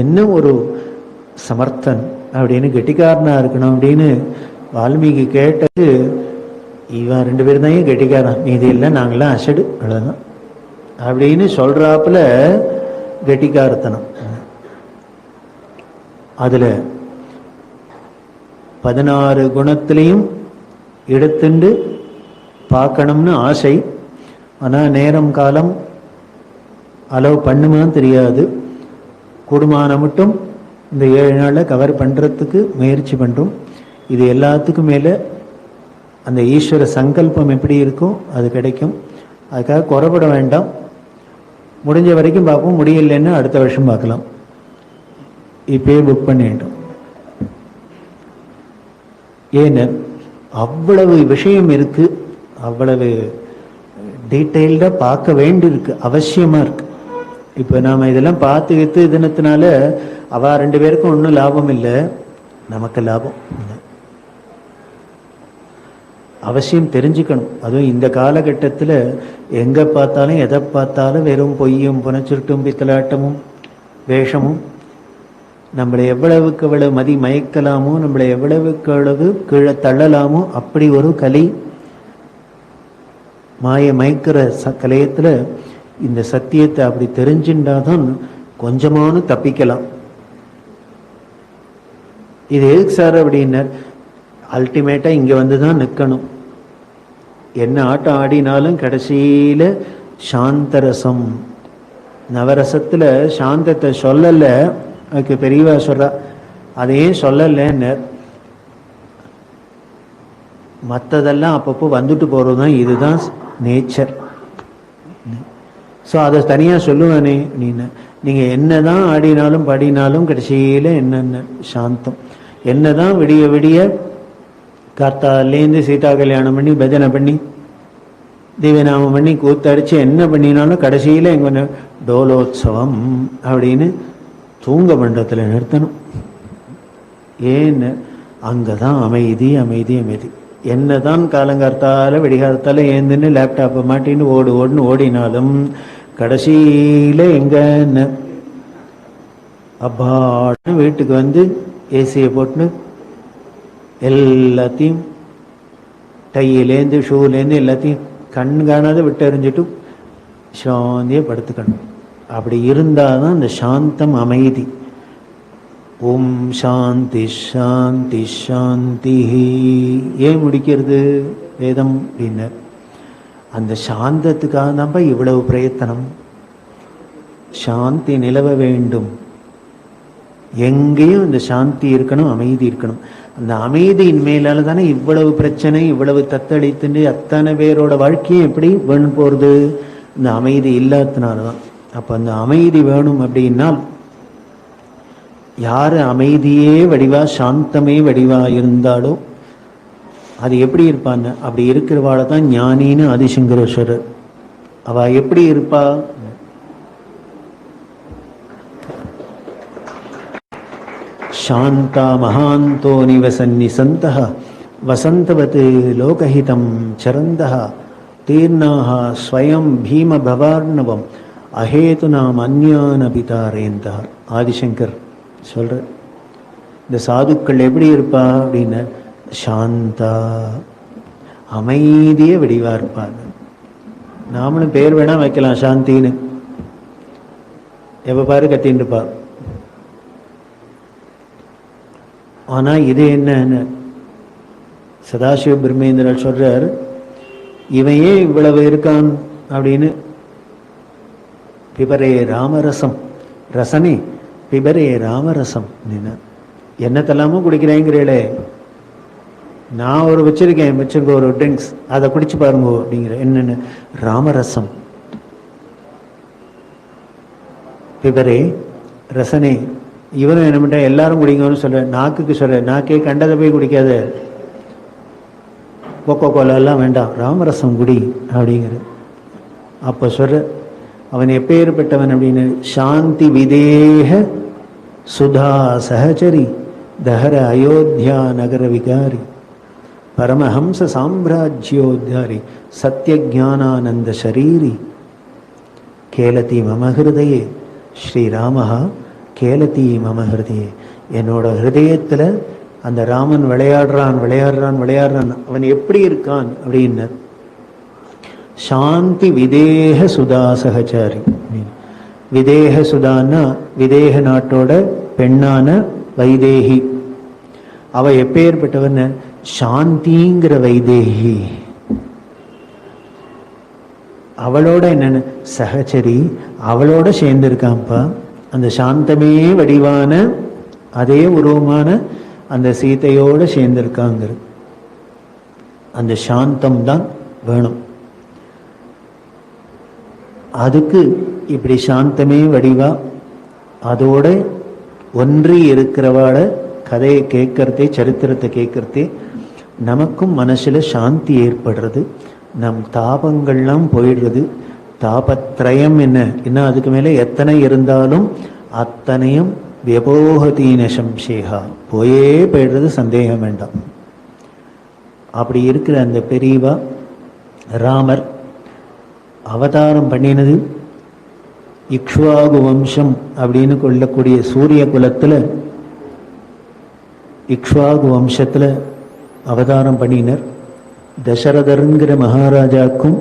என்ன ஒரு சமர்த்தன் அப்படின்னு, கெட்டிக்காரனா இருக்கணும் அப்படின்னு வால்மீகி கேட்டது. இவன் 2 பேரும் தான் கெட்டிக்காரன், மீதி இல்லை நாங்களாம் அசடு அவ்வளோதான் அப்படின்னு சொல்றாப்புல கெட்டிக்காரத்தனம். அதுல 16 குணத்திலையும் எடுத்துண்டு பார்க்கணும்னு ஆசை. ஆனால் நேரம் காலம் அளவு பண்ணுமான்னு தெரியாது. கூடுமான மட்டும் இந்த 7 நாளில் கவர் பண்ணுறதுக்கு முயற்சி பண்ணுறோம். இது எல்லாத்துக்கும் மேலே அந்த ஈஸ்வர சங்கல்பம் எப்படி இருக்கோ அது கிடைக்கும். அதுக்காக குறைபட வேண்டாம். முடிஞ்ச வரைக்கும் பார்ப்போம், முடியலைன்னு அடுத்த வருஷம் பார்க்கலாம். இப்பயே புக் பண்ணிட்டோம். ஏன்னு அவ்வளவு விஷயம் இருக்கு, அவ்வளவு டீட்டெயில்டாக பார்க்க வேண்டியிருக்கு, அவசியமாக இருக்கு. இப்போ நாம் இதெல்லாம் பார்த்துக்கிட்டு தினத்தினால அவ 2 பேருக்கும் ஒன்றும் லாபம் இல்லை, நமக்கு லாபம். அவசியம் தெரிஞ்சுக்கணும். அதுவும் இந்த காலகட்டத்தில் எங்கே பார்த்தாலும் எதை பார்த்தாலும் வெறும் பொய்யும் புனச்சுருட்டும் பித்தலாட்டமும் வேஷமும். நம்மளை எவ்வளவுக்கு எவ்வளவு மதி மயக்கலாமோ, நம்மளை எவ்வளவுக்கு எவ்வளவு கீழே தள்ளலாமோ அப்படி ஒரு கலை மாய மயக்கிற கலையத்தில் இந்த சத்தியத்தை அப்படி தெரிஞ்சுட்டாதான் கொஞ்சமான தப்பிக்கலாம். இது எதுக்கு சார் அப்படின்னார், அல்டிமேட்டா இங்க வந்துதான் நிற்கணும். என்ன ஆட்டம் ஆடினாலும் கடைசியில சாந்தரசம், நவரசத்துல சாந்தத்தை சொல்லல. அதுக்கு பெரியவா சொல்றா, அதையே சொல்லலன்னு. மற்றதெல்லாம் அப்பப்போ வந்துட்டு போறதுதான், இதுதான் நேச்சர். ஸோ அதை தனியாக சொல்லுவானே நீங்க, நீங்கள் என்னதான் ஆடினாலும் பாடினாலும் கடைசியில் என்னென்ன சாந்தம். என்னதான் விடிய விடிய காத்தாலேருந்து சீதா கல்யாணம் பண்ணி பஜனை பண்ணி தீவநாமம் பண்ணி கூத்தடிச்சு என்ன பண்ணினாலும் கடைசியில் எங்க டோலோத்சவம் அப்படின்னு தூங்க மண்டபத்தில் நிறுத்தணும். ஏன்னு அங்கதான் அமைதி அமைதி அமைதி. என்னதான் காலங்கார்த்தால வெடிகாலத்தால ஏந்துன்னு லேப்டாப்பை மாட்டின்னு ஓடுன்னு ஓடினாலும் கடைசியில எங்கன்னு அப்பான்னு வீட்டுக்கு வந்து ஏசியை போட்டுன்னு எல்லாத்தையும் டையிலேருந்து ஷூலேருந்து எல்லாத்தையும் கண் காணாத விட்டு எறிஞ்சிட்டு சாந்தியை படுத்துக்கணும். அப்படி இருந்தாதான் அந்த சாந்தம் அமைதி. ஓம் சாந்தி சாந்தி சாந்தி. ஏன் முடிக்கிறது வேதம் அப்படின்னர்? அந்த சாந்தத்துக்காக தான்ப்பா இவ்வளவு பிரயத்தனம். சாந்தி நிலவ வேண்டும், எங்கேயும் அந்த சாந்தி இருக்கணும், அமைதி இருக்கணும். அந்த அமைதியின் மேலால தானே இவ்வளவு பிரச்சனை, இவ்வளவு தத்தளித்துட்டு அத்தனை பேரோட வாழ்க்கையும் எப்படி வேணும் போறது? இந்த அமைதி இல்லாததுனாலதான். அப்ப அந்த அமைதி வேணும் அப்படின்னால் யாரு அமைதியே வடிவா சாந்தமே வடிவா இருந்தாலோ அது எப்படி இருப்பான்னு, அப்படி இருக்கிறவாள தான் ஞானின்னு ஆதிசங்கரேஸ்வரர். அவ எப்படி இருப்பா? சாந்தா மகாந்தோ நிவசன்னி சந்தஹ வசந்தவத் லோகஹிதம் சரந்தஹ தீர்ணாஹ ஸ்வயம் பீம பவார்ணவம் அஹேதுனாம் அந்யான பிதாரேந்தா. ஆதிசங்கர் சொல்ற இந்த சாதுக்கள் எப்படி இருப்பா அப்படின்னு, சாந்தா அமைதியே வடிவா இருப்பாங்க. நாமளும் பேர் வேணா வைக்கலாம் சாந்தின்னு, எப்ப பாரு கத்தின்னு இருப்பா. ஆனா இது என்ன, சதாசிவ பிரம்மேந்திரர் சொல்றார், இவன் ஏன் இவ்வளவு இருக்கான் அப்படின்னு. பிபரே ராமரசம், ரசனே பிபரே ராமரசம். என்னத்தெல்லாமோ குடிக்கிறேங்கிறீங்களே, நான் ஒரு வச்சிருக்க ஒரு ட்ரிங்க்ஸ், அதை குடிச்சு பாருங்க அப்படிங்கிற. என்னன்னு? ராமரசம். பிபரே ரசனே. இவரும் என்ன பண்ண, எல்லாரும் குடிங்கன்னு சொல்ற, நாக்குக்கு சொல்ற, நாக்கே கண்டதை போய் குடிக்காத, கொக்கோ கோலா எல்லாம் வேண்டாம், ராமரசம் குடி அப்படிங்கிற. அப்ப சொல்ற, அவன் எப்பேற்பட்டவன் அப்படின்னு, சாந்தி விதேக சுதா சஹச்சரி தஹர அயோத்தியா நகர விகாரி பரமஹம்ச சாம்ராஜ்யோத்தாரி சத்ய ஞானானந்த ஷரீரி கேலதி மம ஹிருதயே ஸ்ரீராமஹ கேலதி மம ஹிருதயே, என்னோட ஹிருதயத்தில் அந்த ராமன் விளையாடுறான் விளையாடுறான் விளையாடுறான். அவன் எப்படி இருக்கான் அப்படின்னு, சாந்தி விதேக சுதா சகச்சாரி. விதேக சுதான்னா விதேக நாட்டோட பெண்ணான வைதேகி. அவ எப்பேற்பட்டவன், சாந்திங்கிற வைதேகி. அவளோட என்னன்னு சகச்சரி, அவளோட சேர்ந்திருக்கான்ப்பா. அந்த சாந்தமே வடிவான அதே உருவமான அந்த சீதையோட சேர்ந்திருக்காங்க. அந்த சாந்தம் தான் வேணும். அதுக்கு இப்படி சாந்தமே வடிவா அதோட ஒன்றி இருக்கிறவாட கதையை கேட்கறதே, சரித்திரத்தை கேட்கறதே நமக்கும் மனசுல சாந்தி ஏற்படுறது. நம் தாபங்கள்லாம் போயிடுறது. தாபத்ரயம் என்ன அதுக்கு மேலே எத்தனை இருந்தாலும் அத்தனையும் வியபோகதீன சம்சேகா, போயே போயிடுறது, சந்தேகம் வேண்டாம். அப்படி இருக்கிற அந்த பெரியவா ராமர் அவதாரம் பண்ணினது இக்ஷ்வாகு வம்சம் அப்படின்னு கொள்ளக்கூடிய சூரிய குலத்தில் இக்ஷ்வாகு வம்சத்தில் அவதாரம் பண்ணினர். தசரதருங்கிற மகாராஜாக்கும்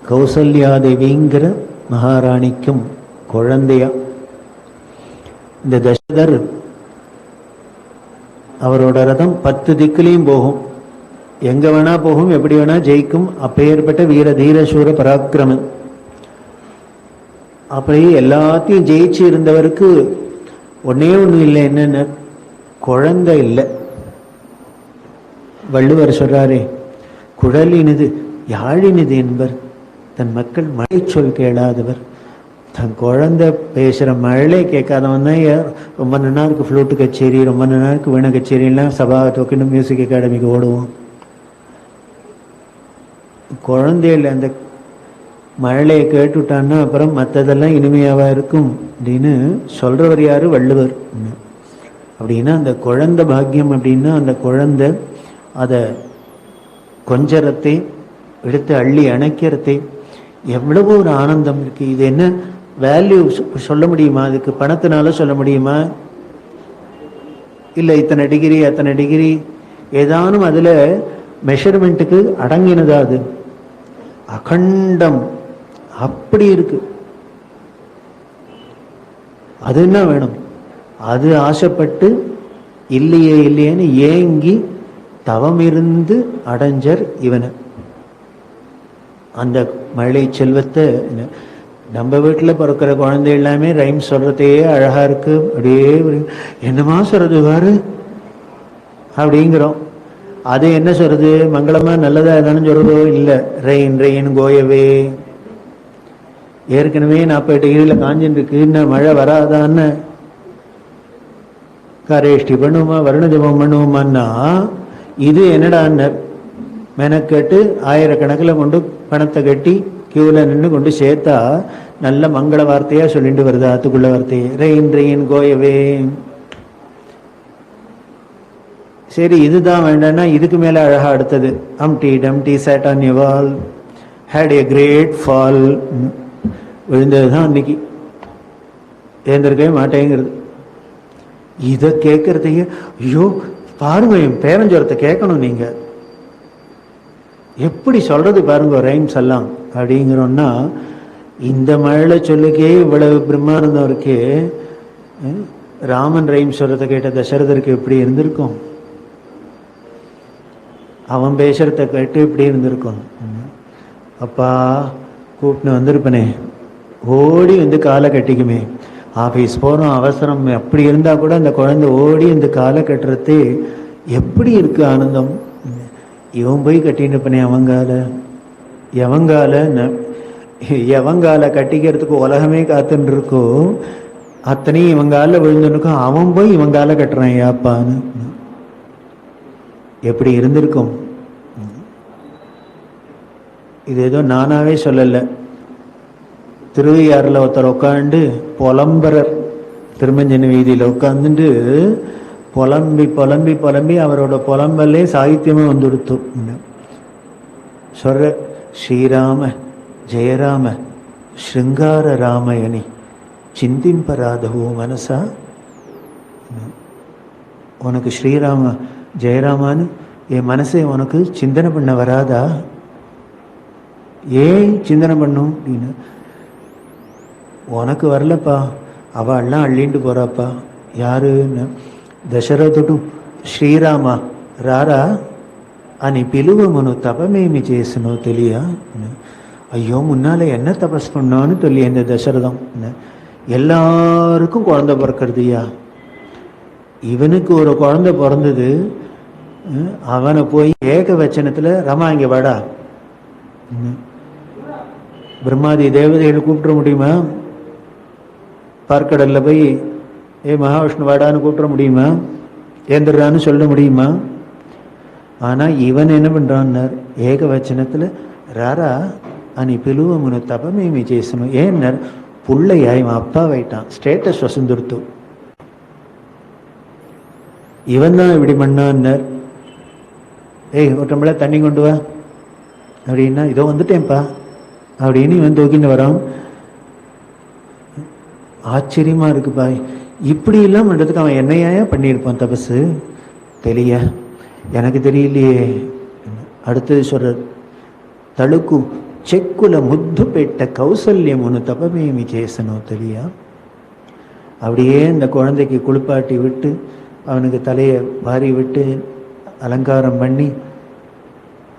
கௌசல்யாதேவிங்கிற மகாராணிக்கும் குழந்தையா. இந்த தசரதர் அவரோட ரதம் 10 திக்குலையும் போகும், எங்க வேணா போகும், எப்படி வேணா ஜெயிக்கும். அப்பேற்பட்ட வீர தீர சூர பராக்கிரமன். அப்படி எல்லாத்தையும் ஜெயிச்சு இருந்தவருக்கு ஒன்னே ஒண்ணு இல்லை. என்னென்ன, குழந்தை இல்லை. வள்ளுவர் சொல்றாரே, குழலினிது யாழினிது என்பர் தன் மக்கள் மழை சொல் கேளாதவர். தன் குழந்தை பேசுற மழை கேட்காதவன் தான் ரொம்ப நல்லா இருக்கு ஃப்ளூட்டு கச்சேரி, ரொம்ப நல்லா இருக்கு வீணை கச்சேரிலாம் சபா தொக்கின்னு மியூசிக் அகாடமிக்கு ஓடுவோம். குழந்தையில அந்த மழையை கேட்டுட்டான்னா அப்புறம் மற்றதெல்லாம் இனிமையாவா இருக்கும் அப்படின்னு சொல்றவர் யாரு, வள்ளுவர். அப்படின்னா அந்த குழந்தை பாக்கியம் அப்படின்னா அந்த குழந்தை அதை கொஞ்சரத்தை எடுத்து அள்ளி அணைக்கிறதை எவ்வளவோ ஒரு ஆனந்தம் இருக்கு. இது என்ன வேல்யூ சொல்ல முடியுமா? அதுக்கு பணத்தினால சொல்ல முடியுமா? இல்லை இத்தனை டிகிரி அத்தனை டிகிரி ஏதானும் அதுல மெஷர்மெண்ட்டுக்கு அடங்கினதா? அது அகண்டம் அப்படி இருக்கு. அது என்ன வேணும்? அது ஆசைப்பட்டு இல்லையே இல்லையேன்னு ஏங்கி தவம் இருந்து அடைஞ்சர் இவனை. அந்த மழை செல்வத்தை நம்ம வீட்டில் பிறக்கிற குழந்தை எல்லாமே ரைம் சொல்றதே அழகா இருக்கு. அப்படியே என்னமா சொல்றது பாரு அப்படிங்கிறோம். அது என்ன சொல்றது, மங்களமா நல்லதா தானே சொல்றதோ? இல்லை, ரெயின் ரெயின் கோயவே. ஏற்கனவே 40 டிகிரியில் காஞ்சின்னு இருக்கு, இன்னும் மழை வராதான்னு காரேஷ்டி பண்ணுவோமா, வருண ஜபம் பண்ணுவோமான்னா இது என்னடான்னு மெனக்கட்டு ஆயிரக்கணக்கில் கொண்டு பணத்தை கட்டி கியூவில் நின்று கொண்டு சேர்த்தா நல்ல மங்கள வார்த்தையா சொல்லிட்டு வருது. ஆத்துக்குள்ள வார்த்தையே ரெயின் ரெயின் கோயவே. சரி, இதுதான் வேண்டாம்னா இதுக்கு மேல அழகா அடுத்தது, அம்டி டம்டி sat on a wall had a great fall. விழுந்ததுதான் அன்னைக்கு, ஏந்திருக்கவே மாட்டேங்கிறது. இதை கேட்கறதையே ஐயோ பாருங்க, என் பேரஞ்சோரத்தை கேட்கணும் நீங்க, எப்படி சொல்றது பாருங்க ரைம்ஸ் எல்லாம் அப்படிங்கிறோம்னா, இந்த மழை சொல்லுக்கே இவ்வளவு பிரம்மானந்தம் இருக்கே, ராமன் ரைம் சொல்றதை கேட்ட தசரதருக்கு எப்படி இருந்திருக்கும்? அவன் பேசுறத கேட்டு இப்படி இருந்திருக்கும். அப்பா கூப்பிட்டு வந்திருப்பனே, ஓடி வந்து காலை கட்டிக்குமே. ஆஃபீஸ் போகிறோம் அவசரம், அப்படி இருந்தால் கூட அந்த குழந்தை ஓடி இந்த காலை கட்டுறது எப்படி இருக்கு ஆனந்தம். இவன் போய் கட்டின்னு இருப்பனே எவங்கால கட்டிக்கிறதுக்கு உலகமே காத்துன்னு இருக்கோ, அத்தனையும் இவங்கால விழுந்துருக்கும். அவன் போய் இவங்கால கட்டுறான் யாப்பான்னு. எப்படி இருந்திருக்கும்? இது ஏதோ நானாவே சொல்லலை. திருவையாறுல ஒருத்தர் உட்காந்து புலம்பரர், திருமஞ்சன வீதியில உட்காந்துட்டு புலம்பி புலம்பி புலம்பி அவரோட புலம்பல்லே சாகித்யமே வந்துடுத்து. சொல்ற ஸ்ரீராம ஜெயராம ஸ்ருங்கார ராமயணி சிந்திம்பராதவோ மனசா, உனக்கு ஸ்ரீராம ஜெயராமான்னு என் மனசை உனக்கு சிந்தனை பண்ண வராதா? ஏன் சிந்தனை பண்ணும் அப்படின்னு. உனக்கு வரலப்பா, அவள்லாம் அள்ளிண்டு போறாப்பா. யாருன்னு? దశరథుడు శ్రీరామ రారా అని పిలువమును తపమేమి చేసినో తెలియ. ஐயோ முன்னால என்ன தபஸ் பண்ணோன்னு சொல்லி இந்த தசரதம். எல்லாருக்கும் குழந்தை பிறக்கிறதுயா, இவனுக்கு ஒரு குழந்தை பிறந்தது. அவனை போய் ஏக வச்சனத்துல ரமா இங்க வாடா, பிரம்மாதி தேவதைகளை கூப்பிட முடியுமா? பார்க்கடல்ல போய் ஏ மகாவிஷ்ணு வாடான்னு கூப்பிட முடியுமா? ஏந்திரான்னு சொல்ல முடியுமா? ஆனா இவன் என்ன பண்றான்னார், ஏக வச்சனத்துல ராரா అని పిలువమును తపమేమి చేసను. ఏమన్నారు? పుల్లయ్య இவன் அப்பாவாயிட்டான், ஸ்டேட்டஸ் வசந்துருத்து. இவன் தான் இப்படி பண்ணான்னார். ஏய் ஒரு டம்ளர் தண்ணி கொண்டு வா அப்படின்னா, இதோ வந்துட்டேன்ப்பா அப்படின்னு இவன் தூக்கின்னு வரான். ஆச்சரியமா இருக்குப்பா, இப்படி எல்லாம் பண்றதுக்கு அவன் என்னையா பண்ணியிருப்பான் தபசு? தெரிய எனக்கு தெரியலையே. அடுத்தது சொல்ற, తళుకు చెక్కుల ముద్దు పెట్ట కౌసల్యమును తపమేమి చేసనో తెలియ. அப்படியே இந்த குழந்தைக்கு குளிப்பாட்டி விட்டு அவனுக்கு தலையை வாரி விட்டு அலங்காரம் பண்ணி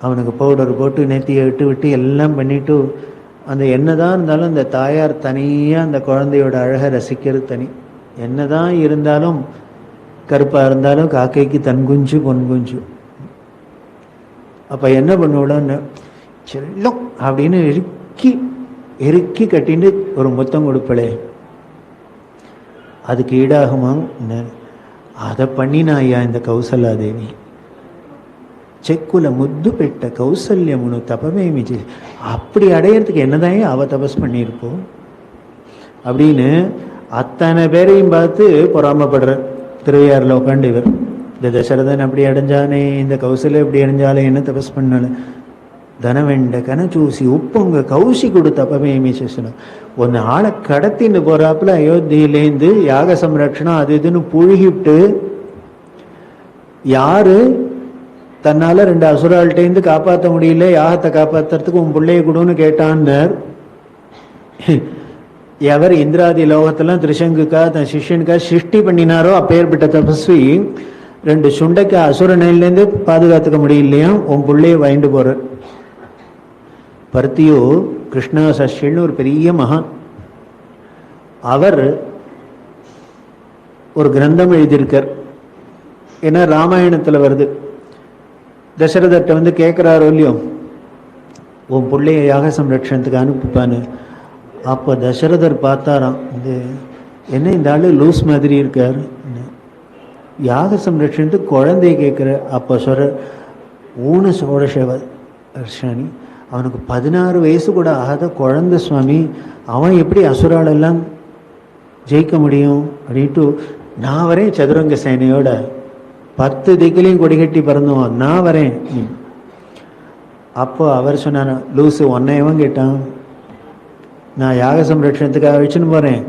அவனுக்கு பவுடர் போட்டு நெத்தியை விட்டு விட்டு எல்லாம் பண்ணிட்டு, அந்த என்னதான் இருந்தாலும் அந்த தாயார் தனியாக அந்த குழந்தையோட அழகை ரசிக்கிறது தனி. என்னதான் இருந்தாலும் கருப்பாக இருந்தாலும் காக்கைக்கு தன் குஞ்சு பொன் குஞ்சு. அப்போ என்ன பண்ணுவோம்னு செல்லம் அப்படின்னு இறுக்கி இறுக்கி கட்டின்னு ஒரு முத்தம் கொடுப்பளே, அதுக்கு ஈடாகுமா? அதை பண்ணினாயா இந்த கௌசல்யாதேவி. చెక్కుల ముద్దు పెట్ట కౌసల్యమును తపమేమి చే, அப்படி அடையிறதுக்கு என்னதான் அவ தபஸ் பண்ணியிருப்போம் அப்படின்னு அத்தனை பேரையும் பார்த்து பொறாமப்படுற திருவையாறுல உட்காந்து இவர். இந்த தசரதன் அப்படி அடைஞ்சானே, இந்த கௌசல்யா எப்படி அடைஞ்சாலே, என்ன தபஸ் பண்ணல. தனவெண்ட கன சூசி உப்பொங்க கௌசி கொடு தப்பமேமி சேசனம். ஒன்னு ஆளை கடத்தின்னு போறாப்புல அயோத்தியிலேருந்து யாக சம்ரட்சணம் அது இதுன்னு புழுகிட்டு, யாரு தன்னால 2 அசுராள்கிட்டேருந்து காப்பாற்ற முடியல, யாகத்தை காப்பாத்துறதுக்கு உன் பிள்ளைய கொடுன்னு கேட்டான்னர். எவர் இந்திராதி லோகத்தெல்லாம் திரிசங்குக்கா தன் சிஷ்யனுக்கா சிருஷ்டி பண்ணினாரோ அப்பேற்பட்ட தபஸ்வி 2 சுண்டைக்கு அசுரனிலேருந்து பாதுகாத்துக்க முடியலையா, உன் பிள்ளைய வாங்கிட்டு போற. பர்த்தியோ கிருஷ்ணா சஷ்யன்னு ஒரு பெரிய மகான், அவர் ஒரு கிரந்தம் எழுதியிருக்கார். ஏன்னா ராமாயணத்துல வருது, தசரதர்கிட்ட வந்து கேட்குறாரோ இல்லையோ, உன் பிள்ளைய யாக சம்ரட்சணத்துக்கு அனுப்பிப்பான்னு. அப்போ தசரதர் பார்த்தாராம், என்ன இந்த ஆளு லூஸ் மாதிரி இருக்கார், யாக சம்ரட்சணத்துக்கு குழந்தைய கேட்குற. அப்போ சொல்ற, ஊன சோழசேவர்ஷானி, அவனுக்கு 16 வயசு கூட ஆகாத குழந்தை சுவாமி, அவன் எப்படி அசுராலெல்லாம் ஜெயிக்க முடியும் அப்படின்ட்டு, நான் வரேன் சதுரங்க சேனையோட 10 திக்கிலையும் கொடி கட்டி பறந்துவான், நான் வரேன். அப்போ அவர் சொன்னார், லூசு ஒன்னையவன் கேட்டான், நான் யாக சம்ரட்சணத்துக்காக வச்சுன்னு போறேன்,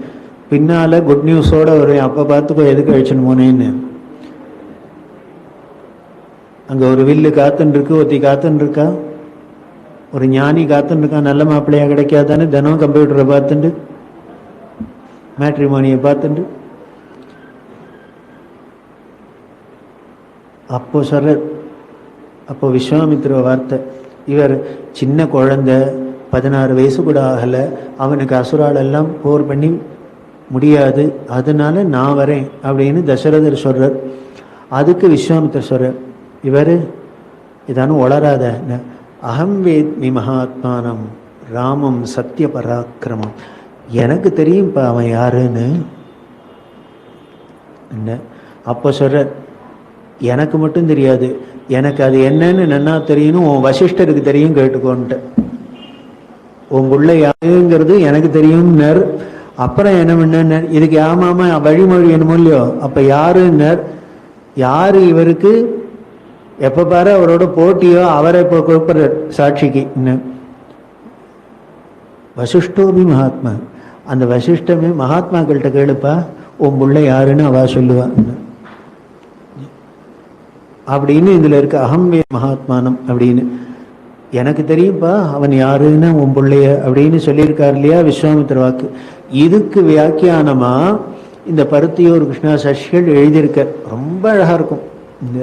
பின்னால குட் நியூஸோட வருவேன், அப்போ பார்த்துக்கோ எதுக்கு வச்சுன்னு போனேன்னு. அங்க ஒரு வில்லு காத்துன்னு இருக்கு, ஒத்தி காத்துன்னு இருக்கா, ஒரு ஞானி காத்துன்னு இருக்கான், நல்ல மாப்பிள்ளையா கிடைக்காதான்னு தினம் கம்ப்யூட்டரை பார்த்துட்டு மேட்ரிமோனியை பார்த்துட்டு. அப்போ சொல்ற, அப்போ விஸ்வாமித்திர வார்த்தை, இவர் சின்ன குழந்தை 16 வயசு கூட ஆகலை, அவனுக்கு அசுராலெல்லாம் போர் பண்ணி முடியாது, அதனால நான் வரேன் அப்படின்னு தசரதர் சொல்றார். அதுக்கு விஸ்வாமித்திர சொல்றார், இவர் இதானும் வளராத, அகம் வேத்மி மகாத்மானம் ராமம் சத்திய பராக்கிரமம், எனக்கு தெரியும்ப்பா அவன் யாருன்னு. அப்போ சொல்ற, எனக்கு மட்டும் தெரியாது, எனக்கு அது என்னன்னு நன்னா தெரியணும், உன் வசிஷ்டருக்கு தெரியும் கேட்டுக்கோன்ட்டு. உங்குள்ள யாருங்கிறது எனக்கு தெரியும்னர். அப்புறம் என்ன பண்ண, இதுக்கு ஆமாமா வழிமொழி என்னமோ இல்லையோ, அப்ப யாருன்னர், யாரு இவருக்கு எப்ப பாரு அவரோட போட்டியோ அவரை இப்போ கூப்பிடுற சாட்சிக்கு. வசிஷ்டோபி மகாத்மா, அந்த வசிஷ்டமே மகாத்மாக்கள்கிட்ட கேளுப்பா உன் புள்ள யாருன்னு அவ சொல்லுவான் அப்படின்னு இதுல இருக்க அகம்வே மகாத்மானம் அப்படின்னு. எனக்கு தெரியும்பா அவன் யாருன்னு உன் பிள்ளைய அப்படின்னு சொல்லியிருக்காரு இல்லையா விஸ்வாமித்திர வாக்கு. இதுக்கு வியாக்கியானமா இந்த பருத்தியூர் கிருஷ்ணா சஷ்கள் எழுதியிருக்க ரொம்ப அழகா இருக்கும். இந்த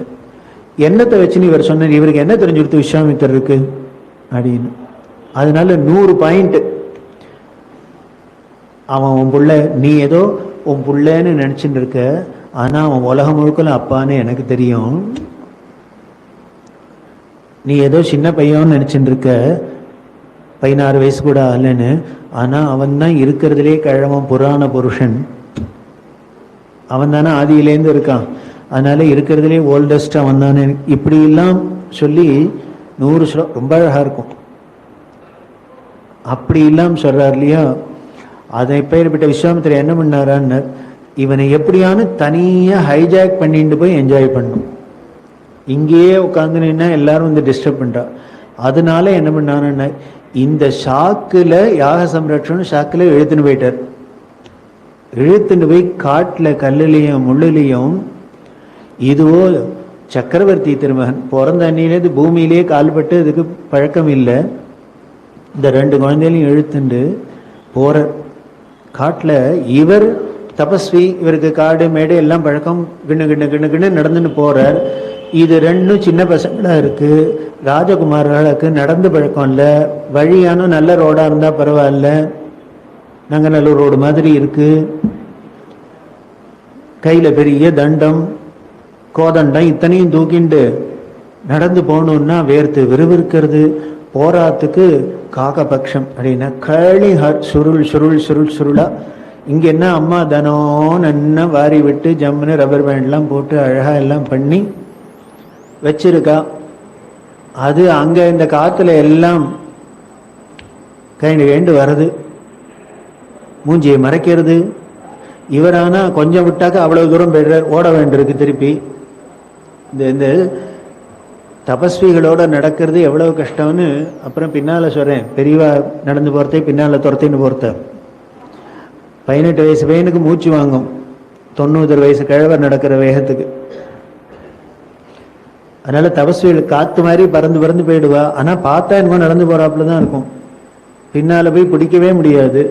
என்னத்தை வச்சுன்னு இவர் சொன்னார், இவருக்கு என்ன தெரிஞ்சு கொடுத்து விஸ்வாமித்தர் இருக்கு அப்படின்னு. அதனால 100 பாயிண்ட். அவன் உன் புள்ள, நீ ஏதோ உன் புள்ளன்னு நினைச்சுட்டு இருக்க, ஆனா அவன் உலகம் முழுக்கல அப்பான்னு எனக்கு தெரியும். நீ ஏதோ சின்ன பையன் நினைச்சுட்டு இருக்க, 16 வயசு கூட ஆகலன்னு, ஆனா அவன் தான் இருக்கிறதுலே கிழவன் புராண புருஷன். அவன் தானே ஆதியிலேருந்து இருக்கான், அதனால இருக்கிறதுலே ஓல்டஸ்ட் அவன் தானே. இப்படி எல்லாம் சொல்லி 100 ரொம்ப அழகா இருக்கும். அப்படி இல்லாம சொல்றார் இல்லையா. அதை பெயர்பட்ட விஸ்வாமித்திரர் என்ன பண்ணாரான்னு, இவனை எப்படியானு தனியா ஹைஜாக் பண்ணிட்டு போய் என்ஜாய் பண்ணும். இங்கேயே உட்காந்து நின்னா எல்லாரும் வந்து டிஸ்டர்ப் பண்றா. அதனால என்ன பண்ணாருன்னா, இந்த ஷாக்குல யாக சம்ரட்சணம் ஷாக்குல இழுத்துன்னு போயிட்டார். இழுத்துட்டு போய் காட்டுல கல்லுலையும் முள்ளுலையும், இதுவோ சக்கரவர்த்தி திருமகன் பிறந்த அன்னிலேருந்து பூமியிலேயே கால்பட்டு இதுக்கு பழக்கம் இல்லை. இந்த 2 குழந்தைகளையும் இழுத்துண்டு போற காட்டுல, இவர் தபஸ்வி, இவருக்கு காடு மேடு எல்லாம் பழக்கம், கிண்ணு கிண்ணு கிண்ணு கிண்ணு நடந்துன்னு போறார். இது 2 சின்ன பசங்களா இருக்கு, ராஜகுமார்களுக்கு நடந்து பழக்கம் இல்லை. வழியான நல்ல ரோடா இருந்தா பரவாயில்ல, நங்கநல்லூர் ரோடு மாதிரி இருக்கு. கையில பெரிய தண்டம் கோதண்டம் இத்தனையும் தூக்கிண்டு நடந்து போகணும்னா வேர்த்து விறுவிறுக்கிறது. போராத்துக்கு காகபக்ஷம் அப்படின்னா களி சுருள் சுருள் சுருள் சுருளா. இங்க என்ன அம்மா தனம் நன்னா வாரி விட்டு ஜம்முன்னு ரப்பர் பேண்ட்லாம் போட்டு அழகா எல்லாம் பண்ணி வச்சிருக்கா. அது அங்க இந்த காத்துல எல்லாம் கைண்டு கைண்டு வருது, மூஞ்சியை மறைக்கிறது. இவரானா கொஞ்சம் விட்டாக்க அவ்வளவு தூரம் போயிடுறார், ஓட வேண்டியிருக்கு திருப்பி. இந்த தபஸ்விகளோட நடக்கிறது எவ்வளவு கஷ்டம்னு அப்புறம் பின்னால சொல்றேன். பெரியவா நடந்து போறதே பின்னால துரத்தின்னு போறத. 18 வயசு பையனுக்கு மூச்சு வாங்கும், 90 வயசு கிழவர் நடக்கிற வேகத்துக்கு. அதனால தபஸ்விகள் காத்து மாதிரி பறந்து பறந்து போயிடுவா. ஆனா பார்த்தா என்னமோ நடந்து போறாப்புலதான் இருக்கும், பின்னால போய் பிடிக்கவே முடியாது.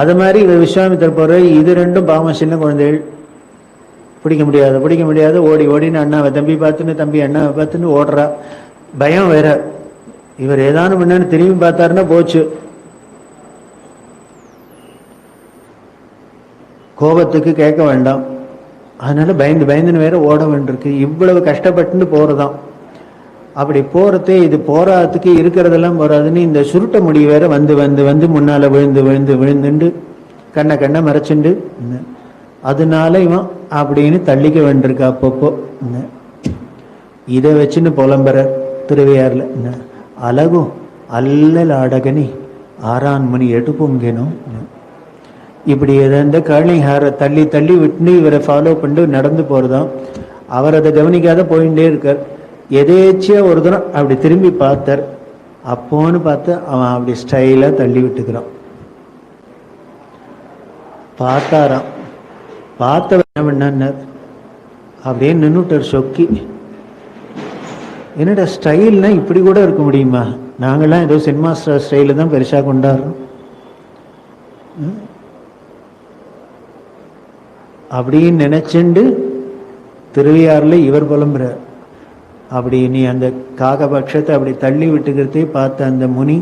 அது மாதிரி விஸ்வாமித்திரர் போற, இது 2 பாவம் சின்ன குழந்தைகள், பிடிக்க முடியாது. ஓடி ஓடின்னு அண்ணாவை தம்பி பார்த்துன்னு, தம்பி அண்ணாவை பார்த்துன்னு ஓடுறா. பயம் வேற, இவர் ஏதானும் பண்ணு திரும்பி பார்த்தாருன்னா போச்சு. கோபத்துக்கு கேட்க வேண்டாம், அதனால பயந்துன்னு வேற ஓட வேண்டியிருக்கு. இவ்வளவு கஷ்டப்பட்டு போறதாம். அப்படி போறதே, இது போராத்துக்கு இருக்கிறதெல்லாம் போறாதுன்னு இந்த சுருட்ட முடி வேற வந்து வந்து வந்து முன்னால விழுந்துண்டு கண்ணை மறைச்சுண்டு, அதனால இவன் அப்படின்னு தள்ளிக்க வேண்டியிருக்கு அப்பப்போ. இதை வச்சுன்னு புலம்புற திருவையாறுல, அழகும் அல்லல் ஆடகனி ஆறான்மணி எடுப்புங்கேனும். இப்படி இந்த கர்லிங்ஹார தள்ளி தள்ளி விட்டுன்னு இவரை ஃபாலோ பண்ணிட்டு நடந்து போறதாம். அவர் அதை கவனிக்காத போயிட்டே இருக்கார். எதேச்சியா ஒரு தரம் அப்படி திரும்பி பார்த்தார். அப்போன்னு பார்த்து அவன் அப்படி ஸ்டைலா தள்ளி விட்டுக்கிறான். பார்த்தாராம், பார்த்த என்ன பண்ணார், அப்படியே நின்றுட்டார் சொக்கி. என்னடா ஸ்டைல்னா இப்படி கூட இருக்க முடியுமா? நாங்கள்லாம் ஏதோ சினிமா ஸ்டைல தான் பெருசா கொண்டாடுறோம் அப்படின்னு நினைச்சுண்டு திருவையாறுல இவர் புலம்புறார். அப்படி நீ அந்த காகபக்ஷத்தை அப்படி தள்ளி விட்டுக்கிறதே பார்த்த அந்த முனி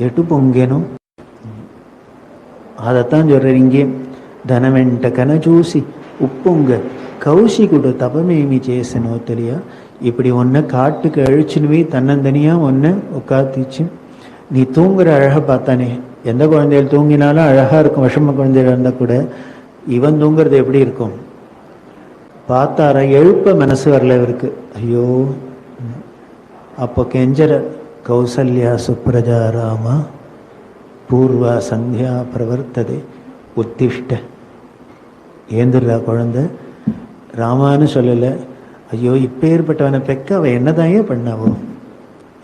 எட்டு பொங்கேனும். அதைத்தான் சொல்ற இங்கே, தனவெண்ட கன చూసి உப்புங்க கௌசிகுடு தபமேமி చేసనో తెలియ. இப்படி ஒன்ன காட்டுக்கு அழிச்சுன்னு தன்னந்தனியா ஒன்ன உட்காத்திச்சு. நீ தூங்குற அழக பார்த்தானே, எந்த குழந்தைகள் தூங்கினாலும் அழகா இருக்கும், விஷம குழந்தைகள் இருந்தா கூட. இவன் தூங்குறது எப்படி இருக்கும் பார்த்தார, எழுப்ப மனசு வரல இவருக்கு. ஐயோ, அப்போ கெஞ்சர, கௌசல்யா சுப்ரஜா ராமா பூர்வா சந்தியா பிரவர்த்ததே உத்திஷ்ட. ஏந்துடுறா குழந்தை, ராமான்னு சொல்லல. ஐயோ, இப்பேற்பட்டவனை பெக்க அவ என்னதான் பண்ணாவோ?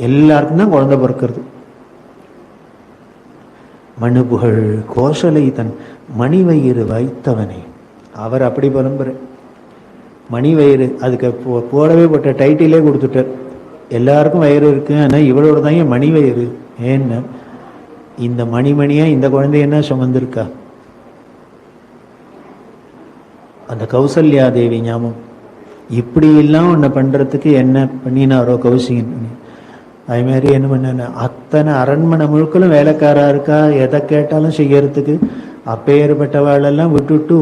எல்லாருக்கும் தான் குழந்தை பிறக்கிறது. மனுபுகழ் கோசலை தன் மணிவயிறு வைத்தவனே. அவர் அப்படி பரம்பரை. மணிவயிறு அதுக்கு போடவே போட்ட டைட்டிலே கொடுத்துட்டார். எல்லாருக்கும் வயிறு இருக்கு, ஆனால் இவளோட தான் என் மணிவயிறு. ஏன்னா இந்த மணிமணியா இந்த குழந்தை என்ன சுமந்திருக்கா? அந்த கௌசல்யா தேவி ஞாபகம். இப்படி எல்லாம் ஒன்று பண்றதுக்கு என்ன பண்ணினாரோ கௌசிகன். அது மாதிரி என்ன பண்ண, அத்தனை அரண்மனை முழுக்களும் வேலைக்காரா இருக்கா, எதை கேட்டாலும் செய்யறதுக்கு. அப்பேற்பட்டவாளெல்லாம் விட்டுட்டு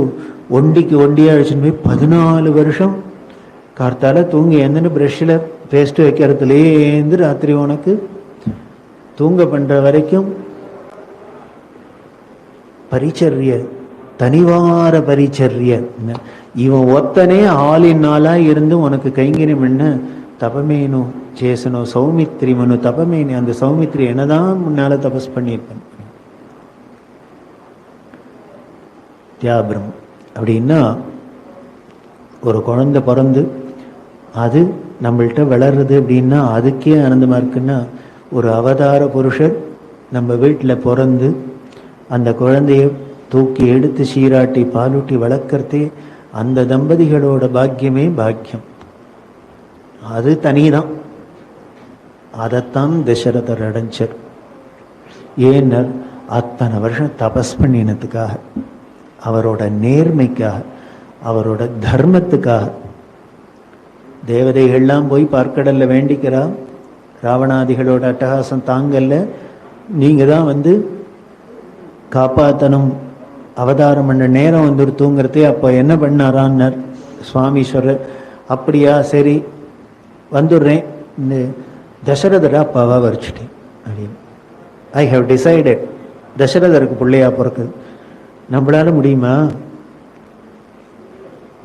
ஒண்டிக்கு ஒண்டியா அழிச்சுன்னு போய் 14 வருஷம் கார்த்தால தூங்கி எழுந்துன்னு ப்ரெஷ்ஷில் பேஸ்ட் வைக்கிறதுலேருந்து ராத்திரி உனக்கு தூங்க பண்ற வரைக்கும் பரிச்சரிய, தனிவார பரிச்சரிய. இவன் ஒத்தனே ஆளின் நாளா இருந்து உனக்கு கைங்கரியம் என்ன தபமேனு சேசனோ சௌமித்ரி மனு தபமேனு. அந்த சௌமித்ரி என்னதான் முன்னால தபஸ் பண்ணியிருப்பேன். தியாபிரம் அப்படின்னா ஒரு குழந்தை பிறந்து அது நம்மள்கிட்ட வளருது அப்படின்னா அதுக்கே ஆனந்தமா இருக்குன்னா, ஒரு அவதார புருஷர் நம்ம வீட்டில் பிறந்து அந்த குழந்தைய தூக்கி எடுத்து சீராட்டி பாலூட்டி வளர்க்கறதே அந்த தம்பதிகளோட பாக்கியமே பாக்கியம். அது தனிதான். அதைத்தான் தசரதர் அடைஞ்சார். ஏன்னர் அத்தனை வருஷம் தபஸ் பண்ணினதுக்காக, அவரோட நேர்மைக்காக, அவரோட தர்மத்துக்காக. தேவதைகள்லாம் போய் பார்க்கடல்ல வேண்டிக்கிறா, ராவணாதிகளோட அட்டகாசம் தாங்கல்ல, நீங்க தான் வந்து காப்பாத்தனும், அவதாரம் பண்ண நேரம் வந்து தூங்குறதே. அப்போ என்ன பண்ணாரான்னார் சுவாமீஸ்வரர். அப்படியா, சரி வந்துடுறேன், இந்த தசரதரா அப்பாவா வரிச்சுட்டேன் அப்படின்னு. ஐ ஹவ் டிசைடட் தசரதருக்கு பிள்ளையா பிறக்குது. நம்மளால முடியுமா?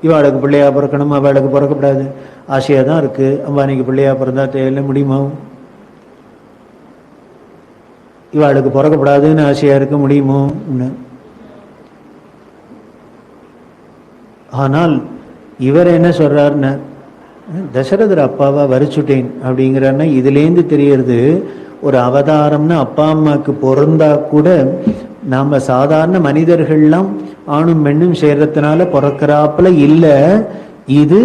இவாளுக்கு பிள்ளையா பிறக்கணும், அவளுக்கு பிறக்கப்படாது, ஆசையாக தான் இருக்கு. அம்பானிக்கு பிள்ளையா பிறந்தா தேவையில்லை, முடியுமா? இவாளுக்கு பிறக்கப்படாதுன்னு ஆசையா இருக்க முடியுமோ? ஆனால் இவர் என்ன சொல்றாருன்னா, தசரதர் அப்பாவா வரிச்சுட்டேன் அப்படிங்கிறாருன்னா இதுலேருந்து தெரியறது, ஒரு அவதாரம்னு அப்பா அம்மாவுக்கு பிறந்தா கூட நாம சாதாரண மனிதர்கள்லாம் ஆணும் பெண்ணும் சேர்றதுனால பிறக்கிறாப்புல இல்ல, இது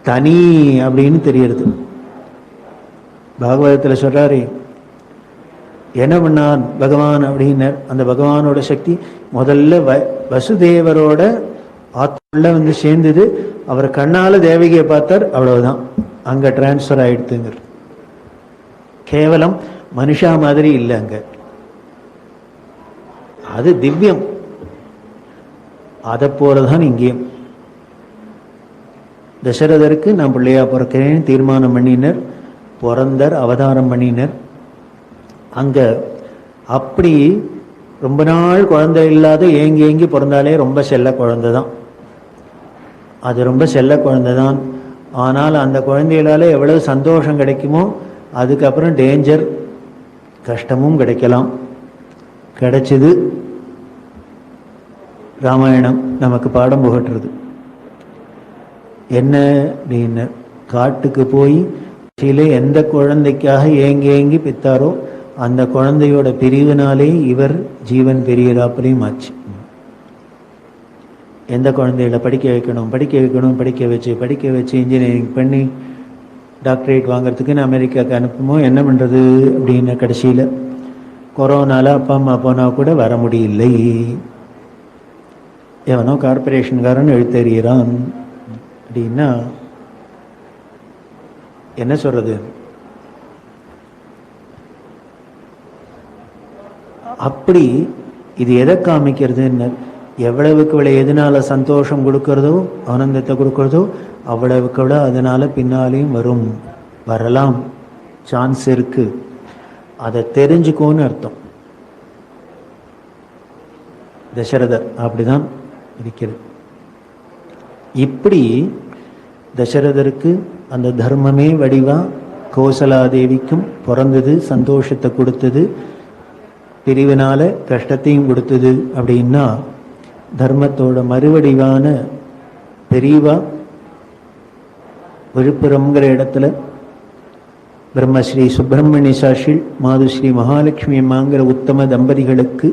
தனி அப்படின்னு தெரியறது. பாகவதத்துல சொல்றாரு, என்ன பண்ணான் பகவான் அப்படின்னர். அந்த பகவானோட சக்தி முதல்ல வசுதேவரோட ஆத்மல்ல வந்து சேர்ந்தது. அவர் கண்ணால தேவகியை பார்த்தார், அவ்வளவுதான், அங்க டிரான்ஸ்பர் ஆயிடுத்துங்க. கேவலம் மனுஷா மாதிரி இல்லை, அங்க அது திவ்யம். அதை போலதான் இங்கேயும் தசரதருக்கு நான் பிள்ளையா பிறக்கிறேன் தீர்மானம் பண்ணினர், பிறந்தார், அவதாரம் பண்ணினர். அங்க அப்படி ரொம்ப நாள் குழந்தை இல்லாத ஏங்கி ஏங்கி பிறந்தாலே ரொம்ப செல்ல குழந்தை தான். அது ரொம்ப செல்ல குழந்தை தான். ஆனால் அந்த குழந்தைகளால எவ்வளவு சந்தோஷம் கிடைக்குமோ அதுக்கப்புறம் டேஞ்சர், கஷ்டமும் கிடைக்கலாம். கிடைச்சது ராமாயணம் நமக்கு பாடம் புகட்டுறது. என்ன அப்படின்னு, காட்டுக்கு போய் சில எந்த குழந்தைக்காக ஏங்கி ஏங்கி பித்தாரோ அந்த குழந்தையோட பிரிவினாலே இவர் ஜீவன் பெரியராப்பலையும் ஆச்சு. எந்த குழந்தைகளை படிக்க வைக்கணும் படிக்க வைக்கணும் படிக்க வச்சு இன்ஜினியரிங் பண்ணி டாக்டரேட் வாங்கிறதுக்குன்னு அமெரிக்காவுக்கு அனுப்புமோ என்ன பண்ணுறது அப்படின்னு கடைசியில் கொரோனால அப்பா அம்மா போனால் கூட வர முடியலை. எவனோ கார்பரேஷன்காரன் எழுத்தறிகிறான் அப்படின்னா என்ன சொல்றது? அப்படி இது எதை காமிக்கிறதுன்னு, எவ்வளவுக்கு இவ்வளோ எதனால சந்தோஷம் கொடுக்கறதோ ஆனந்தத்தை கொடுக்கறதோ அவ்வளவுக்கு எவ்வளோ அதனால பின்னாலேயும் வரலாம், சான்ஸ் இருக்கு. அதை தெரிஞ்சுக்கோன்னு அர்த்தம். தசரதர் அப்படிதான் இருக்கிறது. இப்படி தசரதருக்கு அந்த தர்மமே வடிவா கோசலாதேவிக்கும் பிறந்தது, சந்தோஷத்தை கொடுத்தது, பிரிவினால கஷ்டத்தையும் கொடுத்தது. அப்படின்னா தர்மத்தோட மறுவடிவான பெரியவா விழுப்புரம்ங்கிற இடத்துல பிரம்மஸ்ரீ சுப்பிரமணிய சாஷில் மாதுஸ்ரீ மகாலட்சுமி அம்மாங்கிற உத்தம தம்பதிகளுக்கு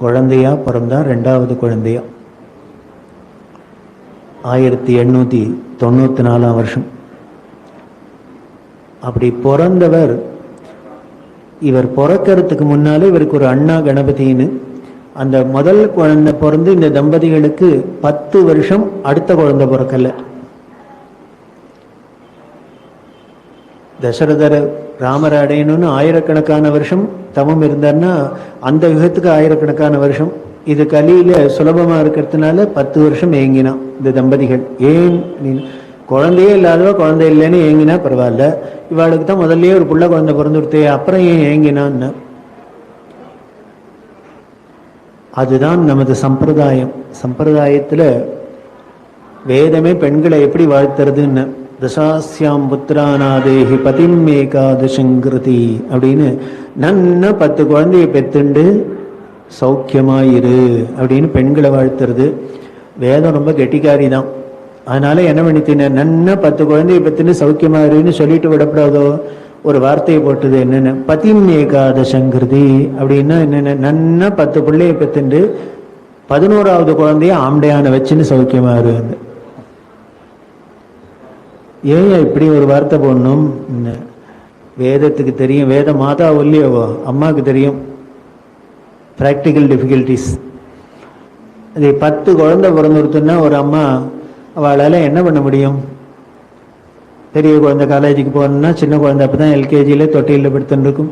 குழந்தையா பிறந்தா, ரெண்டாவது குழந்தையா. 1894 வருஷம். அப்படி பிறந்தவர், இவர் பிறக்கிறதுக்கு முன்னாலே இவருக்கு ஒரு அண்ணா கணபதினு, அந்த முதல் குழந்தை பிறந்து இந்த தம்பதிகளுக்கு 10 வருஷம் அடுத்த குழந்தை பிறக்கல. தசரதர் ராமர் அடையணும்னு ஆயிரக்கணக்கான வருஷம் தவம் இருந்தார்னா அந்த யுகத்துக்கு ஆயிரக்கணக்கான வருஷம். இது கலியில சுலபமா இருக்கிறதுனால 10 வருஷம் ஏங்கினான் இந்த தம்பதிகள். ஏன் குழந்தையே இல்லாதவ குழந்தை இல்லைன்னு ஏங்கினா பரவாயில்ல, இவாளுக்கு தான் முதல்லயே ஒரு புள்ள குழந்தை பிறந்துடுத்தே, அப்புறம் ஏன் ஏங்கினான்னு. அதுதான் நமது சம்பிரதாயம். சம்பிரதாயத்துல வேதமே பெண்களை எப்படி வாழ்த்துறதுன்னு, தசாஸ்யாம் புத்திரானாதேஹி பதிம் ஏகாதசங்கிருதி அப்படின்னு, நன்ன 10 குழந்தையை பெத்துண்டு சௌக்கியமாயிரு அப்படின்னு பெண்களை வாழ்த்துறது. வேதம் ரொம்ப கெட்டிக்காரி தான். அதனால என்ன பண்ணித்தின, நன்ன 10 குழந்தையை பெத்துண்டு சௌக்கியமாயிருன்னு சொல்லிட்டு விடப்படாதோ, ஒரு வார்த்தையை போட்டது என்னென்ன, பதிம் ஏகாதசங்கிருதி அப்படின்னா என்னென்ன, நன்ன 10 பிள்ளையை பெத்துண்டு 11வது குழந்தைய ஆம்டையான வச்சுன்னு சௌக்கியமாயிரு. ஏன் இப்படி ஒரு வார்த்தை போடணும்? வேதத்துக்கு தெரியும், வேத மாதா இல்லையவோ அம்மாவுக்கு தெரியும் ப்ராக்டிக்கல் டிஃபிகல்டிஸ். அது 10 குழந்தை பிறந்துருத்துன்னா ஒரு அம்மா அவளால் என்ன பண்ண முடியும்? பெரிய குழந்தை காலேஜுக்கு போகணுன்னா, சின்ன குழந்தை அப்போ தான் எல்கேஜியில் தொட்டியில் படுத்துன்னு இருக்கும்,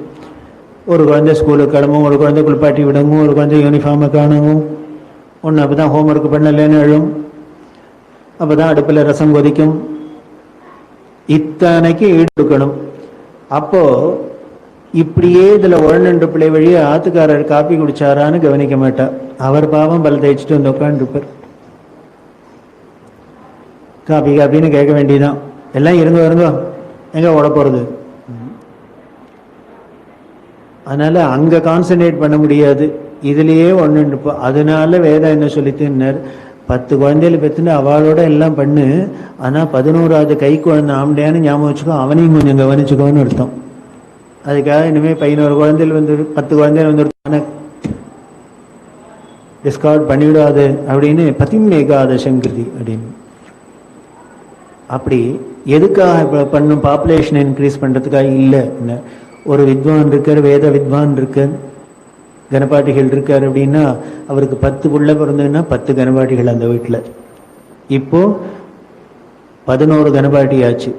ஒரு குழந்தை ஸ்கூலுக்கு கிளம்பும், ஒரு குழந்தை குளிப்பாட்டி விடங்கும், ஒரு குழந்தை யூனிஃபார்மை காணவும், ஒன்று அப்போ தான் ஹோம்ஒர்க் பண்ணலன்னு எழும், அப்போ தான் அடுப்பில் ரசம் கொதிக்கும், இத்தனைக்கு ஈடுக்கணும். அப்போ இப்படியே இதுல 1-2 பிள்ளை வழியே ஆத்துக்காரர் காப்பி குடிச்சாரான்னு கவனிக்க மாட்டா. அவர் பாவம் பல் தேய்ச்சிட்டு வந்து உட்காந்துருப்பார். காப்பின்னு கேட்க வேண்டியதான். எல்லாம் இருங்க எங்க ஓட போறது. அதனால அங்க கான்சன்ட்ரேட் பண்ண முடியாது, இதுலயே 1-2. அதனால வேதம் என்ன சொல்லித்துன்னார், 10 குழந்தையில பெற்றுன்னு அவளோட எல்லாம் பண்ணு, ஆனா 11வது கை குழந்தை ஆம்டையான்னு ஞாபகம் வச்சுக்கோ, அவனையும் கொஞ்சம் கவனிச்சுக்கோன்னு அர்த்தம். அதுக்காக இனிமே 11 குழந்தைகள் வந்து 10 குழந்தைகள் வந்து டிஸ்கார்ட் பண்ணிவிடாது அப்படின்னு பதிம் ஏகாதசங்கிருதி அப்படின்னு. அப்படி எதுக்காக பண்ணும்? பாப்புலேஷன் இன்க்ரீஸ் பண்றதுக்காக இல்லை. ஒரு வித்வான் இருக்கார், வேத வித்வான் இருக்கார், கணபாட்டிகள் இருக்கார் அப்படின்னா அவருக்கு 10 புள்ள பிறந்ததுன்னா 10 கணபாட்டிகள் அந்த வீட்டில். இப்போ 11 கணபாட்டி ஆச்சு.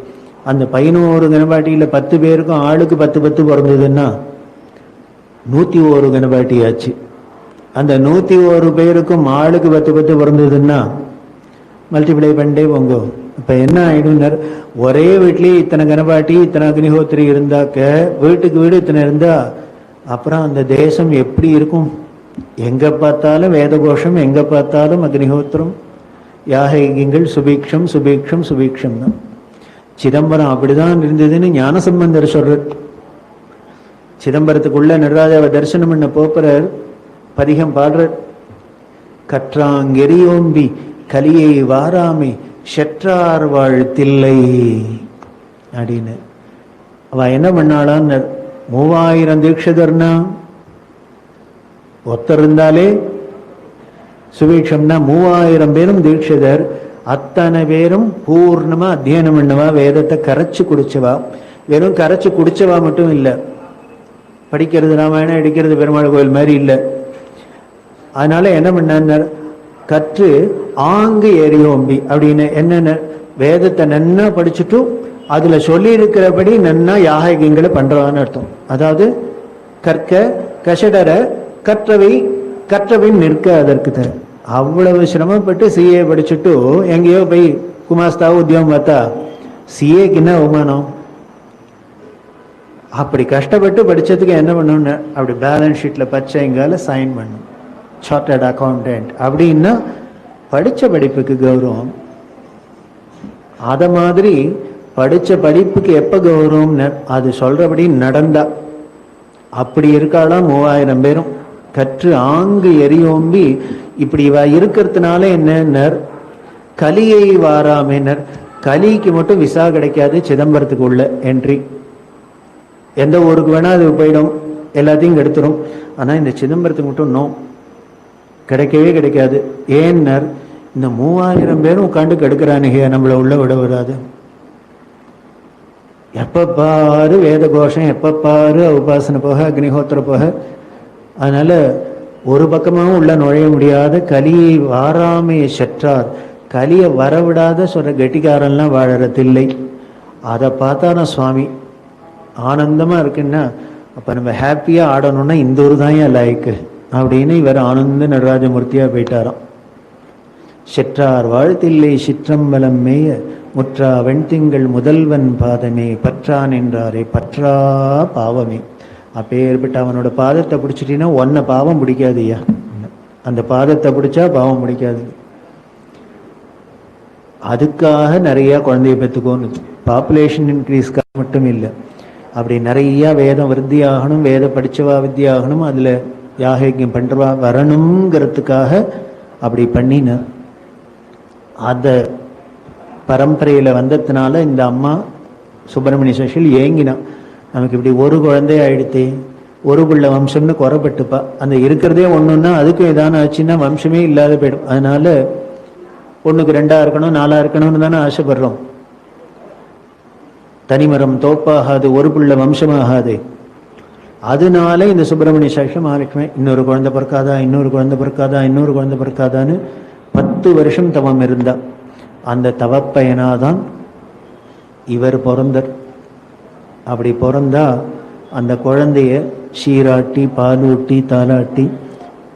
அந்த 11 கணபாட்டியில் 10 பேருக்கும் ஆளுக்கு 10 பிறந்ததுன்னா 101 கணபாட்டி ஆச்சு. அந்த 101 பேருக்கும் ஆளுக்கு 10 பிறந்ததுன்னா மல்டிப்ளை பண்ணே போங்க. இப்போ என்ன ஆயிடும்னார், ஒரே வீட்லேயே இத்தனை கணபாட்டி இத்தனை அக்னிஹோத்திரி இருந்தாக்க, வீட்டுக்கு வீடு இத்தனை இருந்தா அப்புறம் அந்த தேசம் எப்படி இருக்கும்? எங்க பார்த்தாலும் வேத கோஷம், எங்க பார்த்தாலும் அக்னிஹோத்திரம், யாகைகள் சுபீக்ஷம் சுபீக்ஷம் சுபீக்ஷம் தான். சிதம்பரம் அப்படிதான் இருந்ததுன்னு ஞானசம்பந்தர் சொல்றார். சிதம்பரத்துக்குள்ள நடராஜாவை தரிசனம் பண்ண போப்புறார், பதிகம் பாடுறார். கற்றாங்கெரியோம்பி கலியை வாராமை செற்றார் வாழ்த்தில்லை அப்படின்னு. அவ என்ன பண்ணாளான்னு, 3000 தீட்சிதர்னா ஒருத்தர் இருந்தாலே சுபீட்சம்னா 3000 பேரும் தீட்சிதர். அத்தனை பேரும் பூர்ணமா அத்தியனம் பண்ணவா, வேதத்தை கரைச்சு குடிச்சவா. வெறும் கரைச்சு குடிச்சவா மட்டும் இல்லை, படிக்கிறது ராமாயணம் எடுக்கிறது பெருமாள் கோயில் மாதிரி இல்லை. அதனால என்ன பண்ண, கற்று ஆங்கு எரியோம்பி அப்படின்னு என்னென்ன வேதத்தை நன்னா படிச்சுட்டு அதுல சொல்லி இருக்கிறபடி நன்னா யாகங்களை பண்றவான்னு அர்த்தம். அதாவது கற்க கஷடர கற்றவை நிற்க அதற்கு தர. அவ்வளவு சிரமப்பட்டு சிஏ படிச்சுட்டு எங்கேயோ போய் குமாஸ்தாவோ உத்தியோகம் பார்த்தா சிஏக்கு என்ன அவமானம்? அப்படி கஷ்டப்பட்டு படிச்சதுக்கு என்ன பண்ணணும்னு, அப்படி பேலன்ஸ் ஷீட்ல பச்சைங்கால சைன் பண்ணும், சார்ட்டர்ட் அக்கௌண்டன்ட் அப்படின்னா படிச்ச படிப்புக்கு கௌரவம். அத மாதிரி படிச்ச படிப்புக்கு எப்ப கௌரவம்? அது சொல்றபடி நடந்தா. அப்படி இருக்காளாம் 3000 பேரும். கற்று ஆங்கு எரியோம்பி இப்படி இவ இருக்கிறதுனால என்னன்னர், கலியை வாராமேனர். கலிக்கு மட்டும் விசா கிடைக்காது சிதம்பரத்துக்கு உள்ள என்ட்ரி. எந்த ஊருக்கு வேணால் அது போயிடும், எல்லாத்தையும் கெடுத்துரும். ஆனால் இந்த சிதம்பரத்துக்கு மட்டும் நோ, கிடைக்கவே கிடைக்காது. ஏன்னர் இந்த 3000 பேரும் உட்காந்து கெடுக்கிறானுங்க, நம்மளை உள்ள விட வராது. எப்போ பாரு வேத கோஷம், எப்போ பாரு உபாசனை போக, அக்னிஹோத்திர போக. அதனால ஒரு பக்கமாகவும் உள்ள நுழைய முடியாத கலியை வாராமையை சற்றார், கலியை வரவிடாத சொல்ற கெட்டிக்காரன்லாம் வாழறதில்லை. அதை பார்த்தா நான் சுவாமி ஆனந்தமா இருக்குன்னா, அப்ப நம்ம ஹாப்பியா ஆடணும்னா இந்த ஊர் தான் ஏன் லாய்க்கு அப்படின்னு இவர் ஆனந்த நடராஜமூர்த்தியா போயிட்டாராம். செற்றார் வாழ்த்தில்லை சிற்றம்பலம் மேய முற்றா வெண்திங்கள் முதல்வன் பாதமே பற்றான் என்றாரே பற்றா பாவமே. அப்பேற்பட்ட அவனோட பாதத்தை பிடிச்சிட்டீங்கன்னா ஒன்ன பாவம் பிடிக்காது ஐயா. அந்த பாதத்தை பிடிச்சா பாவம் பிடிக்காது. அதுக்காக நிறைய குழந்தைய பெற்றுக்கோன்னு, பாப்புலேஷன் இன்க்ரீஸ்க்காக மட்டும் இல்லை, அப்படி நிறைய வேதம் விருத்தி ஆகணும், வேத படிச்சவா வித்தி ஆகணும், அதுல யாகியம் பண்றவா வரணுங்கிறதுக்காக அப்படி பண்ணின. அத பரம்பரையில வந்ததுனால இந்த அம்மா சுப்பிரமணிய சசில் ஏங்கினா, நமக்கு இப்படி ஒரு குழந்தை ஆயிடுத்தே, ஒரு பிள்ளை வம்சம்னு குறைப்பட்டுப்பா. அந்த இருக்கிறதே ஒண்ணுன்னா அதுக்கும் ஏதான ஆச்சுன்னா வம்சமே இல்லாத போயிடும். அதனால ஒண்ணுக்கு 2 இருக்கணும் 4 இருக்கணும்னு தானே ஆசைப்படுறோம். தனிமரம் தோப்பாகாது, ஒரு பிள்ளை வம்சமாகாது. அதனால இந்த சுப்பிரமணிய சாட்சி மகாலட்சுமி இன்னொரு குழந்தை பிறக்காதா, இன்னொரு குழந்தை பிறக்காதா, இன்னொரு குழந்தை பிறக்காதான்னு 10 வருஷம் தவம் இருந்தா. அந்த தவப்பயனாதான் இவர் பிறந்தார். அப்படி பிறந்தா அந்த குழந்தைய சீராட்டி பாலூட்டி தாலாட்டி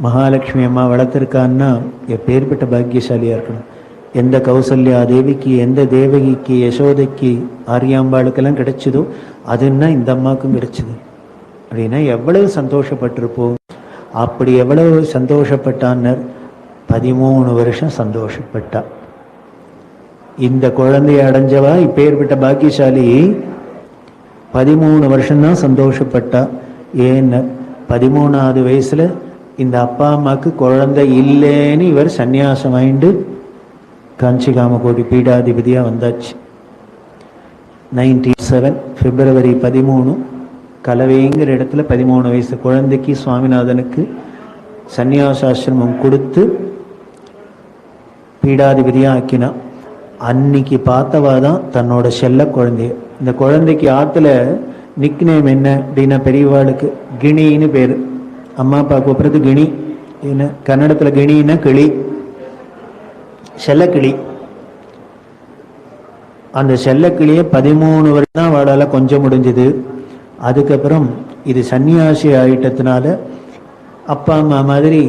மகாலட்சுமி அம்மா வளர்த்திருக்கான்னா எப்பேற்பட்ட பாக்கியசாலியா இருக்கணும். எந்த கௌசல்யா தேவிக்கு, எந்த தேவகிக்கு, யசோதைக்கு, ஆரியாம்பாளுக்கெல்லாம் கிடைச்சதோ அதுன்னா இந்த அம்மாவுக்கும் கிடைச்சது. அப்படின்னா எவ்வளவு சந்தோஷப்பட்டிருப்போம். அப்படி எவ்வளவு சந்தோஷப்பட்டான்னர், 13 வருஷம் சந்தோஷப்பட்டா. இந்த குழந்தைய அடைஞ்சவா இப்பேற்பட்ட பாக்கியசாலி 13 வருஷம்தான் சந்தோஷப்பட்டா. ஏன்னு 13வது வயசுல இந்த அப்பா அம்மாவுக்கு குழந்தை இல்லைன்னு இவர் சன்னியாசம் வாங்கிட்டு காஞ்சிகாமகோடி பீடாதிபதியா வந்தாச்சு. 97 பிப்ரவரி 13 கலவைங்கிற இடத்துல 13 வயசு குழந்தைக்கு சுவாமிநாதனுக்கு சன்னியாசாசிரமம் கொடுத்து பீடாதிபதியா ஆக்கினா. அன்னைக்கு பார்த்தவாதான் தன்னோட செல்ல குழந்தைய. இந்த குழந்தைக்கு ஆத்துல நிக்நேம் என்ன அப்படின்னா பெரியவாளுக்கு கிணின்னு பேரு. அம்மா அப்பா கூப்பிடுறது கிணி. என்ன கன்னடத்துல கிணின்னா கிளி, செல்லக்கிளி. அந்த செல்லக்கிளியை 13 வருஷம் தான் வாழால கொஞ்சம் முடிஞ்சது. அதுக்கப்புறம் இது சன்னியாசி ஆயிட்டதுனால அப்பா அம்மா மாதிரி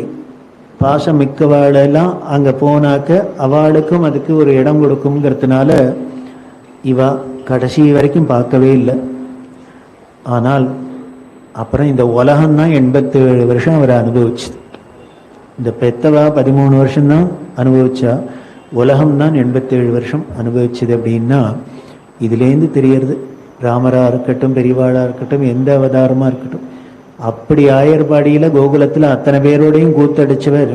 பாசம் மிக்கவாளெல்லாம் அங்க போனாக்க அவளுக்கும் அதுக்கு ஒரு இடம் கொடுக்குங்கிறதுனால இவா கடைசி வரைக்கும் பார்க்கவே இல்லை. ஆனால் அப்புறம் இந்த உலகம்தான் 87 வருஷம் அவரை அனுபவிச்சு. இந்த பெத்தவா 13 வருஷம்தான் அனுபவிச்சா, உலகம்தான் 87 வருஷம் அனுபவிச்சது. அப்படின்னா இதுலேருந்து தெரியறது, ராமரா இருக்கட்டும், பெரியவாளா இருக்கட்டும், எந்த அவதாரமா இருக்கட்டும், அப்படி ஆயர்பாடியில கோகுலத்துல அத்தனை பேரோடையும் கூத்தடிச்சவர்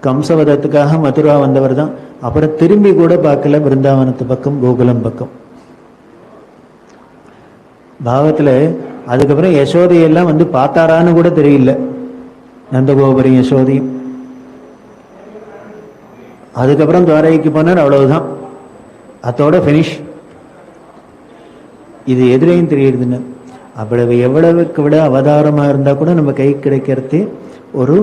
கம்சவதத்துக்காக மதுரா வந்தவர் தான். அப்புறம் திரும்பி கூட பார்க்கல பிருந்தாவனத்து பக்கம், கோகுலம் பக்கம். பாவத்துல அதுக்கப்புறம் யசோதையெல்லாம் வந்து பார்த்தாரான்னு கூட தெரியல. நந்தகோபுரம் யசோதையும் அதுக்கப்புறம் துவாரகைக்கு போனார், அவ்வளவுதான், அதோட பினிஷ். இது எதிரையும் தெரியுதுன்னு. அவ்வளவு எவ்வளவுக்கு விட அவதாரமா இருந்தா கூட நம்ம கை கிடைக்கிறதே ஒரு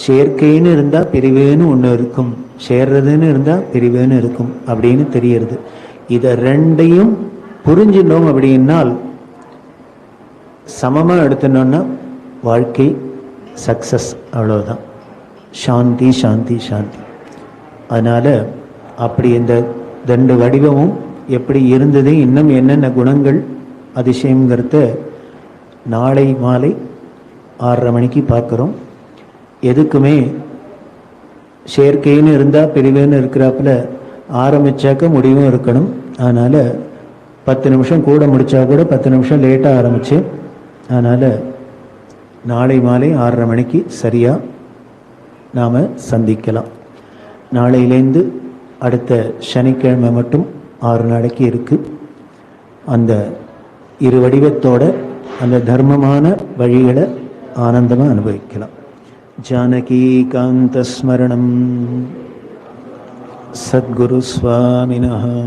சேர்க்கைன்னு இருந்தா பிரிவுன்னு ஒண்ணு இருக்கும், சேர்றதுன்னு இருந்தா பிரிவுன்னு இருக்கும் அப்படின்னு தெரியறது. இதை ரெண்டையும் புரிஞ்சினோம் அப்படின்னால் சமமா எடுத்துனோம்னா வாழ்க்கை சக்சஸ், அவ்வளவுதான். சாந்தி சாந்தி சாந்தி. அதனால அப்படி இந்த 2 வடிவமும் எப்படி இருந்தது, இன்னும் என்னென்ன குணங்கள் அதிசயங்கிறத நாளை மாலை 6:30 மணிக்கு பார்க்குறோம். எதுக்குமே சேர்க்கைன்னு இருந்தால் பிரிவுன்னு இருக்கிறாப்புல ஆரம்பிச்சாக்க முடிவும் இருக்கணும். அதனால் 10 நிமிஷம் கூட முடித்தா கூட 10 நிமிஷம் லேட்டாக ஆரம்பிச்சு, அதனால் நாளை மாலை 6:30 மணிக்கு சரியாக நாம் சந்திக்கலாம். நாளையிலேருந்து அடுத்த சனிக்கிழமை மட்டும் 6 நாளைக்கு இருக்குது. அந்த 2 வடிவத்தோட அந்த தர்மமான வழிகளை ஆனந்தமாக அனுபவிக்கலாம். ஜானகி காந்த ஸ்மரணம். சத்குரு சுவாமினஹ.